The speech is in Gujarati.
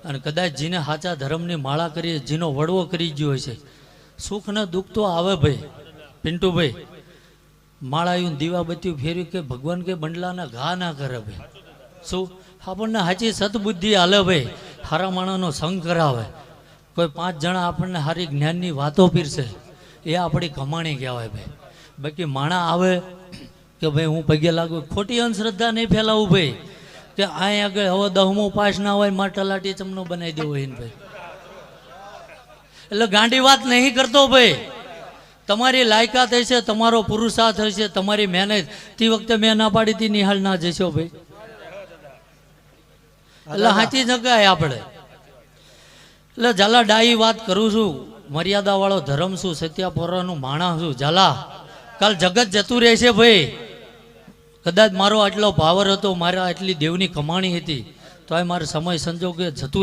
અને કદાચ જેને સાચા ધર્મની માળા કરીએ, જેનો વડવો કરી ગયો હોય છે, સુખ ને દુઃખ તો આવે ભાઈ. પિન્ટુભાઈ, માળાયું દીવાબત્તી ફેર્યું કે ભગવાન કે બંડલાના ઘા ના કરે ભાઈ. શું આપણને સાચી સદબુદ્ધિ હાલે ભાઈ, હારા માણસનો સંગ કરાવે, કોઈ 5 જણા આપણને સારી જ્ઞાનની વાતો પીરશે, એ આપણી કમાણી કહેવાય ભાઈ. બાકી માણા આવે કે ભાઈ હું પગે લાગુ, ખોટી અંધશ્રદ્ધા નહીં ફેલાવું ભાઈ, કે અહીં આગળ હવે 10મો પાસ ના હોય માર તલાટી ચમનો બનાવી દેવો હોય ને ભાઈ. એટલે ગાંડી વાત નહીં કરતો ભાઈ. તમારી લાયકાત હશે, તમારો પુરુષાર્થ હશે, તમારી મહેનત, તે વખતે મેં ના પાડી હતી નિહાળ ના જશો ભાઈ. એટલે સાચી જગાય આપણે. એટલે ઝાલા ડાઈ વાત કરું છું, મર્યાદા વાળો ધર્મ શું, સત્યાપોરાનું માણસ શું. ઝાલા કાલ જગત જતું રહેશે ભાઈ. કદાચ મારો આટલો પાવર હતો, મારા આટલી દેવની કમાણી હતી, તો આ મારો સમય સંજોગે જતું